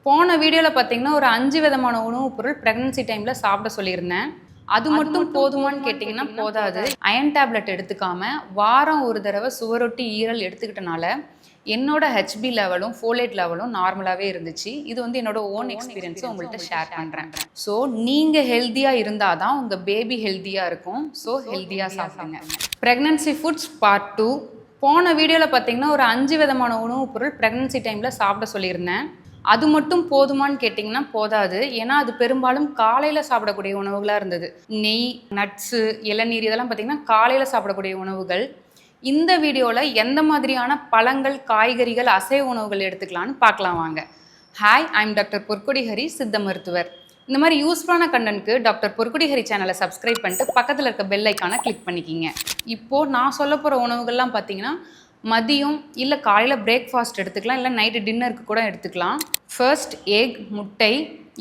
போன வீடியோவில் பார்த்தீங்கன்னா ஒரு 5 விதமான உணவுப் பொருள் ப்ரெக்னன்சி டைமில் சாப்பிட சொல்லியிருந்தேன். அது மட்டும் போதுமான்னு கேட்டிங்கன்னா போதாது. அயன் டேப்லெட் எடுத்துக்காம வாரம் ஒரு தடவை சுவரொட்டி ஈரல் எடுத்துக்கிட்டனால என்னோட ஹெச்பி லெவலும் ஃபோலேட் லெவலும் நார்மலாகவே இருந்துச்சு. இது வந்து என்னோட ஓன் எக்ஸ்பீரியன்ஸை உங்கள்கிட்ட ஷேர் பண்ணுறேன். ஸோ நீங்கள் ஹெல்த்தியாக இருந்தால் தான் உங்கள் பேபி ஹெல்த்தியாக இருக்கும். ஸோ ஹெல்த்தியாக சாப்பிடுங்க. Pregnancy foods part 2. போன வீடியோவில் பார்த்தீங்கன்னா ஒரு 5 விதமான உணவுப் பொருள் ப்ரெக்னன்சி டைமில் சாப்பிட சொல்லியிருந்தேன். அது மட்டும் போதுமான்னு கேட்டிங்கன்னா போதாது. ஏன்னா அது பெரும்பாலும் காலையில் சாப்பிடக்கூடிய உணவுகளாக இருந்தது. நெய், நட்ஸு, இளநீர் இதெல்லாம் பார்த்திங்கன்னா காலையில் சாப்பிடக்கூடிய உணவுகள். இந்த வீடியோவில் எந்த மாதிரியான பழங்கள், காய்கறிகள், அசைவ உணவுகள் எடுத்துக்கலான்னு பார்க்கலாம் வாங்க. ஹாய், ஐம் டாக்டர் பொற்கொடி ஹரி, சித்த மருத்துவர். இந்த மாதிரி யூஸ்ஃபுல்லான கண்டென்ட்க்கு டாக்டர் பொற்கொடி ஹரி சேனலை சப்ஸ்கிரைப் பண்ணிட்டு பக்கத்தில் இருக்க பெல் ஐக்கானை கிளிக் பண்ணிக்கிங்க. இப்போது நான் சொல்ல போகிற உணவுகள்லாம் பார்த்தீங்கன்னா மதியம் இல்லை காலையில் பிரேக்ஃபாஸ்ட் எடுத்துக்கலாம், இல்லை நைட்டு டின்னருக்கு கூட எடுத்துக்கலாம். ஃபர்ஸ்ட் எக், முட்டை.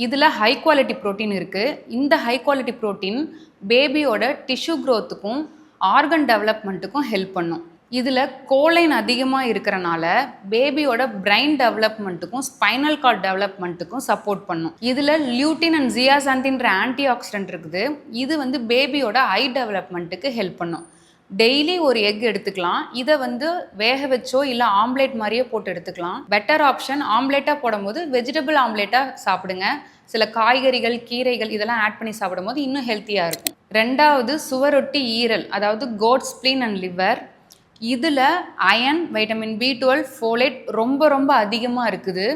இதில் ஹை குவாலிட்டி ப்ரோட்டீன் இருக்குது. இந்த ஹை குவாலிட்டி ப்ரோட்டீன் பேபியோட டிஷ்யூ க்ரோத்துக்கும் ஆர்கன் டெவலப்மெண்ட்டுக்கும் ஹெல்ப் பண்ணும். இதில் கோலைன் அதிகமாக இருக்கிறனால பேபியோட பிரெயின் டெவலப்மெண்ட்டுக்கும் ஸ்பைனல் கார்ட் டெவலப்மெண்ட்டுக்கும் சப்போர்ட் பண்ணும். இதில் லியூட்டின் அண்ட் ஜியாசாந்தின்ற ஆன்டி ஆக்சிடென்ட் இருக்குது. இது வந்து பேபியோட ஐ டெவலப்மெண்ட்டுக்கு ஹெல்ப் பண்ணும். டெய்லி ஒரு எக் எடுத்துக்கலாம். இதை வந்து வேக வச்சோ இல்லை ஆம்லேட் மாதிரியே போட்டு எடுத்துக்கலாம். பெட்டர் ஆப்ஷன் ஆம்லேட்டாக போடும்போது வெஜிடபிள் ஆம்லேட்டாக சாப்பிடுங்க. சில காய்கறிகள், கீரைகள் இதெல்லாம் ஆட் பண்ணி சாப்பிடும்போது இன்னும் ஹெல்த்தியாக இருக்கும். ரெண்டாவது சுவரொட்டி ஈரல், அதாவது கோட் ஸ்ப்ளீன் அண்ட் லிவர். இதில் அயன், வைட்டமின் B12, ஃபோலேட் ரொம்ப அதிகமாக இருக்குது.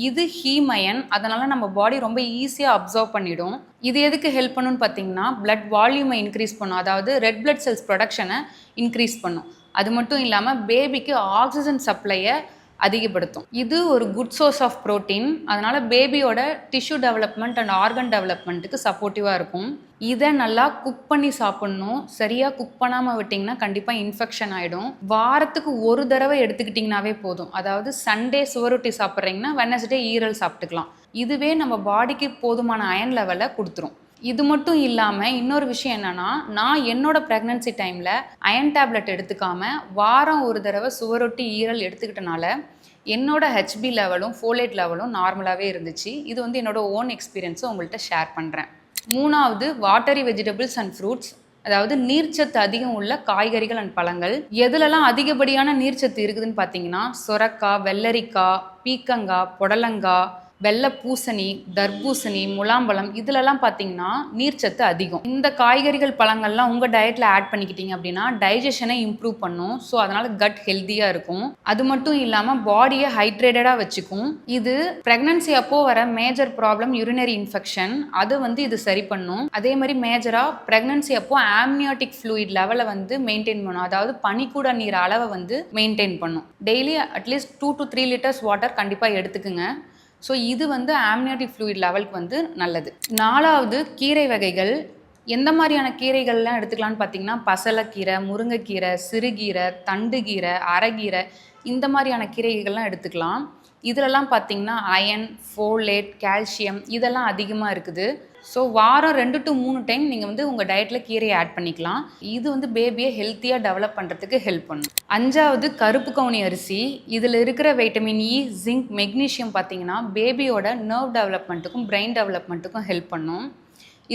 இது ஹீம் அயன், அதனால் நம்ம பாடி ரொம்ப ஈஸியாக அப்சர்வ் பண்ணிடும். இது எதுக்கு ஹெல்ப் பண்ணுன்னு பார்த்தீங்கன்னா பிளட் வால்யூமை இன்க்ரீஸ் பண்ணும், அதாவது ரெட் பிளட் செல்ஸ் ப்ரொடக்ஷனை இன்க்ரீஸ் பண்ணும். அது மட்டும் இல்லாமல் பேபிக்கு ஆக்சிஜன் சப்ளையை அதிகப்படுத்தும். இது ஒரு குட் சோர்ஸ் ஆஃப் ப்ரோட்டீன். அதனால் பேபியோட டிஷ்யூ டெவலப்மெண்ட் அண்ட் ஆர்கன் டெவலப்மெண்ட்டுக்கு சப்போர்ட்டிவாக இருக்கும். இதை நல்லா குக் பண்ணி சாப்பிட்ணும். சரியாக குக் பண்ணாமல் விட்டிங்கன்னா கண்டிப்பாக இன்ஃபெக்ஷன் ஆகிடும். வாரத்துக்கு ஒரு தடவை எடுத்துக்கிட்டிங்கனாவே போதும். அதாவது சண்டே சுவரொட்டி சாப்பிட்றீங்கன்னா வெட்னஸ்டே ஈரல் சாப்பிட்டுக்கலாம். இதுவே நம்ம பாடிக்கு போதுமான அயன் லெவலை கொடுத்துரும். இது மட்டும் இல்லாமல் இன்னொரு விஷயம் என்னென்னா, நான் என்னோட ப்ரெக்னன்சி டைமில் அயன் டேப்லெட் எடுத்துக்காமல் வாரம் ஒரு தடவை சுவரொட்டி ஈரல் எடுத்துக்கிட்டனால என்னோட ஹெச்பி லெவலும் ஃபோலேட் லெவலும் நார்மலாகவே இருந்துச்சு. இது வந்து என்னோட ஓன் எக்ஸ்பீரியன்ஸை உங்கள்கிட்ட ஷேர் பண்ணுறேன். மூணாவது வாட்டரி வெஜிடபிள்ஸ் அண்ட் ஃப்ரூட்ஸ், அதாவது நீர்ச்சத்து அதிகம் உள்ள காய்கறிகள் அண்ட் பழங்கள். எதுலலாம் அதிகப்படியான நீர்ச்சத்து இருக்குதுன்னு பார்த்தீங்கன்னா சொரக்காய், வெள்ளரிக்காய், பீக்கங்காய், புடலங்காய், வெள்ளை பூசணி, தர்பூசணி, முலாம்பழம் இதிலெல்லாம் பார்த்தீங்கன்னா நீர்ச்சத்து அதிகம். இந்த காய்கறிகள், பழங்கள்லாம் உங்கள் டயட்டில் ஆட் பண்ணிக்கிட்டீங்க அப்படின்னா டைஜஷனை இம்ப்ரூவ் பண்ணும். ஸோ அதனால் கட் ஹெல்த்தியாக இருக்கும். அது மட்டும் இல்லாமல் பாடியை ஹைட்ரேட்டடாக வச்சுக்கும். இது ப்ரெக்னன்சி அப்போ வர மேஜர் ப்ராப்ளம் யூரினரி இன்ஃபெக்ஷன், அது வந்து இது சரி பண்ணும். அதே மாதிரி மேஜராக ப்ரெக்னன்சி அப்போ ஆம்னியாட்டிக் ஃப்ளூயிட் லெவலை வந்து மெயின்டைன் பண்ணும், அதாவது பனிக்கூட நீர் அளவை வந்து மெயின்டைன் பண்ணும். Daily at least 2 to 3 liters water கண்டிப்பாக எடுத்துக்குங்க. ஸோ இது வந்து ஆம்னியாட்டிக் ஃப்ளூயிட் லெவலுக்கு வந்து நல்லது. நாலாவது கீரை வகைகள். எந்த மாதிரியான கீரைகள்லாம் எடுத்துக்கலான்னு பார்த்தீங்கன்னா பசலைக்கீரை, முருங்கைக்கீரை, சிறுகீரை, தண்டுகீரை, அரைக்கீரை இந்த மாதிரியான கீரைகள்லாம் எடுத்துக்கலாம். இதிலெல்லாம் பார்த்தீங்கன்னா அயன், ஃபோலேட், கால்சியம் இதெல்லாம் அதிகமாக இருக்குது. ஸோ வாரம் 2 to 3 டைம் நீங்கள் வந்து உங்கள் டயட்டில் கீரையை ஆட் பண்ணிக்கலாம். இது வந்து பேபியை ஹெல்த்தியாக டெவலப் பண்ணுறதுக்கு ஹெல்ப் பண்ணும். அஞ்சாவது கருப்பு கவுனி அரிசி. இதில் இருக்கிற வைட்டமின் இ, ஜிங்க், மெக்னீஷியம் பார்த்தீங்கன்னா பேபியோட நர்வ் டெவலப்மெண்ட்டுக்கும் பிரெயின் டெவலப்மெண்ட்டுக்கும் ஹெல்ப் பண்ணும்.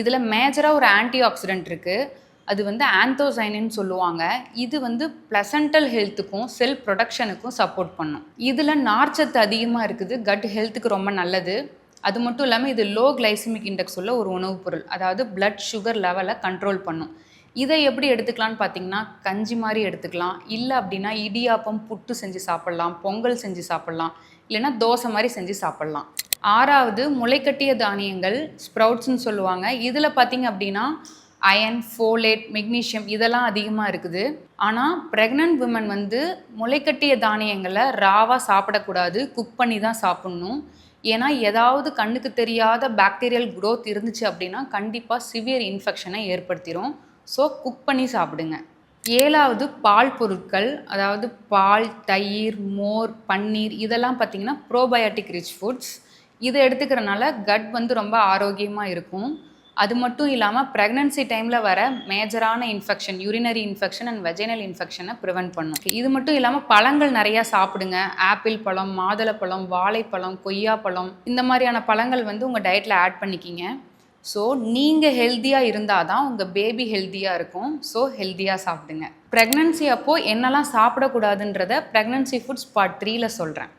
இதில் மேஜராக ஒரு ஆன்டி ஆக்சிடென்ட் இருக்குது, அது வந்து ஆந்தோசைனின்னு சொல்லுவாங்க. இது வந்து பிளசன்டல் ஹெல்த்துக்கும் செல் ப்ரொடக்ஷனுக்கும் சப்போர்ட் பண்ணும். இதில் நார்ச்சத்து அதிகமாக இருக்குது, கட் ஹெல்த்துக்கு ரொம்ப நல்லது. அது மட்டும் இல்லாமல் இது லோ கிளைசிமிக் இண்டெக்ஸ் உள்ள ஒரு உணவுப் பொருள், அதாவது பிளட் சுகர் லெவலை கண்ட்ரோல் பண்ணும். இதை எப்படி எடுத்துக்கலான்னு பார்த்தீங்கன்னா கஞ்சி மாதிரி எடுத்துக்கலாம், இல்லை அப்படின்னா இடியாப்பம், புட்டு செஞ்சு சாப்பிட்லாம், பொங்கல் செஞ்சு சாப்பிட்லாம், இல்லைன்னா தோசை மாதிரி செஞ்சு சாப்பிட்லாம். ஆறாவது முளைக்கட்டிய தானியங்கள், ஸ்ப்ரவுட்ஸ்ன்னு சொல்லுவாங்க. இதில் பார்த்தீங்க அப்படின்னா அயன், ஃபோலேட், மெக்னீஷியம் இதெல்லாம் அதிகமாக இருக்குது. ஆனால் ப்ரெக்னென்ட் விமன் வந்து முளைக்கட்டிய தானியங்களை ராவாக சாப்பிடக்கூடாது, குக் பண்ணி தான் சாப்பிட்ணும். ஏன்னா ஏதாவது கண்ணுக்கு தெரியாத பாக்டீரியல் க்ரோத் இருந்துச்சு அப்படின்னா கண்டிப்பாக சிவியர் இன்ஃபெக்ஷனை ஏற்படுத்திடும். ஸோ குக் பண்ணி சாப்பிடுங்க. ஏழாவது பால் பொருட்கள், அதாவது பால், தயிர், மோர், பன்னீர் இதெல்லாம் பார்த்திங்கன்னா ப்ரோபயோட்டிக் ரிச் ஃபுட்ஸ். இதை எடுத்துக்கிறனால கட் வந்து ரொம்ப ஆரோக்கியமாக இருக்கும். அது மட்டும் இல்லாமல் ப்ரெக்னன்சி டைமில் வர மேஜரான infection, urinary infection and vaginal இன்ஃபெக்ஷனை ப்ரிவென்ட் பண்ணும். இது மட்டும் இல்லாமல் பழங்கள் நிறையா சாப்பிடுங்க. ஆப்பிள் பழம், மாதுளப்பழம், வாழைப்பழம், கொய்யாப்பழம் இந்த மாதிரியான பழங்கள் வந்து உங்கள் டயட்டில் ஆட் பண்ணிக்கிங்க. ஸோ நீங்கள் ஹெல்த்தியாக இருந்தால் தான் உங்கள் பேபி ஹெல்த்தியாக இருக்கும். ஸோ ஹெல்த்தியாக சாப்பிடுங்க. ப்ரெக்னன்சி அப்போது என்னெல்லாம் சாப்பிடக்கூடாதுன்றத ப்ரெக்னன்சி ஃபுட்ஸ் பார்ட் 3ல் சொல்கிறேன்.